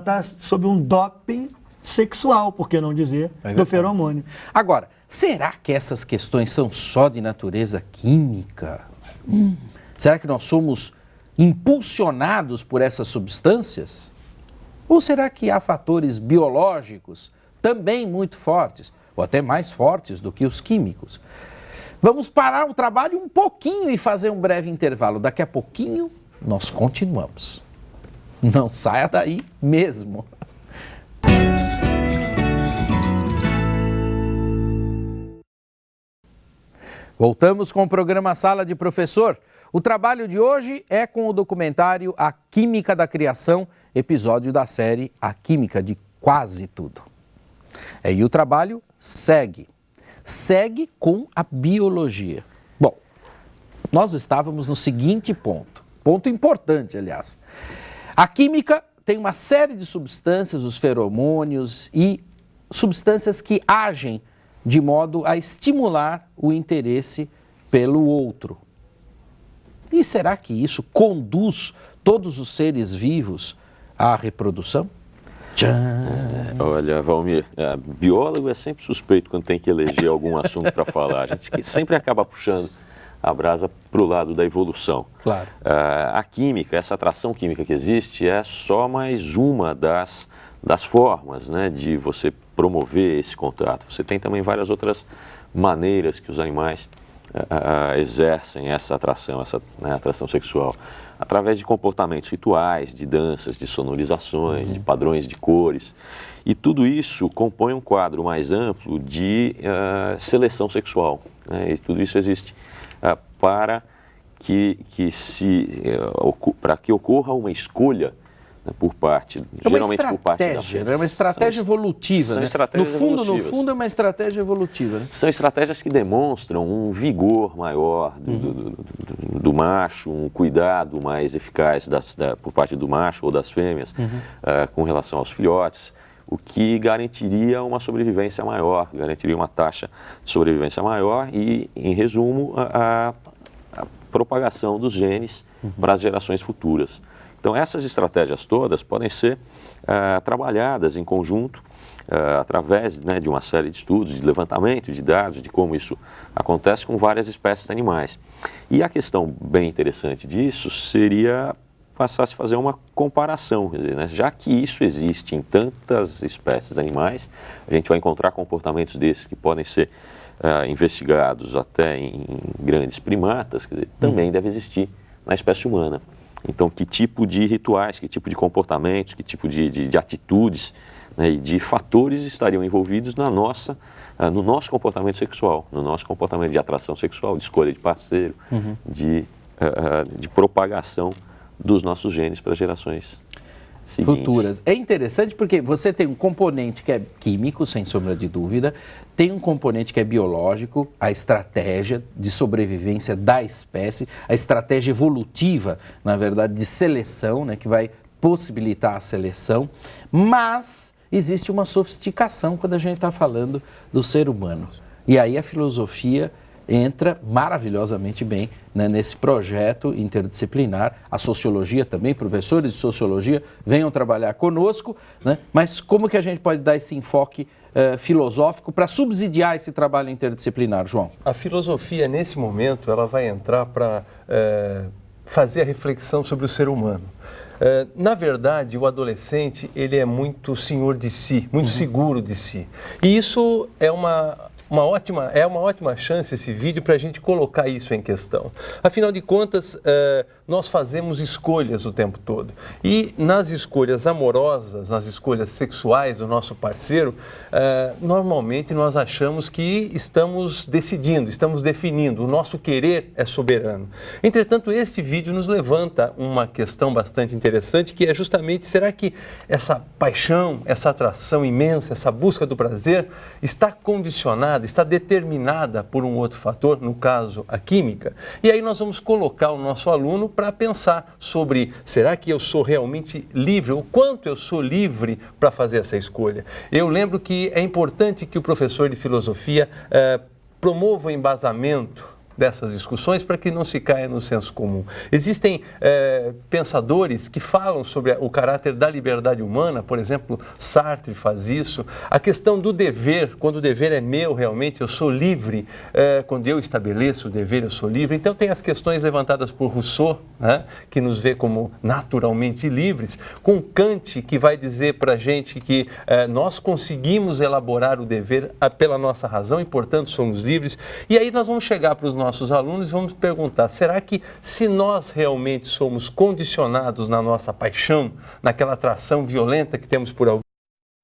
está sob um doping sexual, por que não dizer, do feromônio. Agora, será que essas questões são só de natureza química? Será que nós somos impulsionados por essas substâncias? Ou será que há fatores biológicos também muito fortes, ou até mais fortes do que os químicos? Vamos parar o trabalho um pouquinho e fazer um breve intervalo. Daqui a pouquinho nós continuamos. Não saia daí mesmo. Voltamos com o programa Sala de Professor. O trabalho de hoje é com o documentário A Química da Criação, episódio da série A Química de Quase Tudo. E o trabalho segue com a biologia. Bom, nós estávamos no seguinte ponto importante, aliás. A química tem uma série de substâncias, os feromônios e substâncias que agem de modo a estimular o interesse pelo outro. E será que isso conduz todos os seres vivos à reprodução? Olha, Valmir, biólogo é sempre suspeito quando tem que eleger algum assunto para falar. A gente sempre acaba puxando a brasa para o lado da evolução. Claro. A química, essa atração química que existe é só mais uma das formas, né, de você promover esse contato. Você tem também várias outras maneiras que os animais exercem essa atração, atração sexual. Através de comportamentos rituais, de danças, de sonorizações, de padrões de cores. E tudo isso compõe um quadro mais amplo de seleção sexual, né? E tudo isso existe para que ocorra uma escolha, né, por parte, geralmente por parte da frente. É uma estratégia evolutiva, né? No fundo é uma estratégia evolutiva, né? São estratégias que demonstram um vigor maior do macho, um cuidado mais eficaz por parte do macho ou das fêmeas com relação aos filhotes, o que garantiria uma sobrevivência maior, garantiria uma taxa de sobrevivência maior e, em resumo, a propagação dos genes para as gerações futuras. Então, essas estratégias todas podem ser trabalhadas em conjunto através, né, de uma série de estudos, de levantamento de dados, de como isso acontece com várias espécies de animais. E a questão bem interessante disso seria passar a se fazer uma comparação, quer dizer, né, já que isso existe em tantas espécies de animais, a gente vai encontrar comportamentos desses que podem ser investigados até em grandes primatas, quer dizer, também deve existir na espécie humana. Então, que tipo de rituais, que tipo de comportamentos, que tipo de atitudes, né, e de fatores estariam envolvidos no nosso comportamento sexual, no nosso comportamento de atração sexual, de escolha de parceiro, de propagação dos nossos genes para gerações seguintes. Futuras. É interessante porque você tem um componente que é químico, sem sombra de dúvida, tem um componente que é biológico, a estratégia de sobrevivência da espécie, a estratégia evolutiva, na verdade, de seleção, né, que vai possibilitar a seleção, mas existe uma sofisticação quando a gente está falando do ser humano. E aí a filosofia entra maravilhosamente bem, né, nesse projeto interdisciplinar. A sociologia também, professores de sociologia, venham trabalhar conosco, né? Mas como que a gente pode dar esse enfoque filosófico para subsidiar esse trabalho interdisciplinar, João? A filosofia, nesse momento, ela vai entrar para fazer a reflexão sobre o ser humano. Na verdade, o adolescente, ele é muito senhor de si, muito seguro de si. E isso é uma ótima chance, esse vídeo, para a gente colocar isso em questão. Afinal de contas, nós fazemos escolhas o tempo todo. E nas escolhas amorosas, nas escolhas sexuais do nosso parceiro, normalmente nós achamos que estamos decidindo, estamos definindo, o nosso querer é soberano. Entretanto, este vídeo nos levanta uma questão bastante interessante, que é justamente, será que essa paixão, essa atração imensa, essa busca do prazer, está condicionada, está determinada por um outro fator, no caso, a química? E aí nós vamos colocar o nosso aluno para pensar sobre, será que eu sou realmente livre? O quanto eu sou livre para fazer essa escolha? Eu lembro que é importante que o professor de filosofia promova o embasamento dessas discussões para que não se caia no senso comum. Existem pensadores que falam sobre o caráter da liberdade humana, por exemplo, Sartre faz isso. A questão do dever, quando o dever é meu realmente, eu sou livre, quando eu estabeleço o dever, eu sou livre. Então tem as questões levantadas por Rousseau, né, que nos vê como naturalmente livres, com Kant, que vai dizer para a gente que nós conseguimos elaborar o dever pela nossa razão e, portanto, somos livres. E aí nós vamos chegar para os nossos alunos e vamos perguntar, será que se nós realmente somos condicionados na nossa paixão, naquela atração violenta que temos por alguém,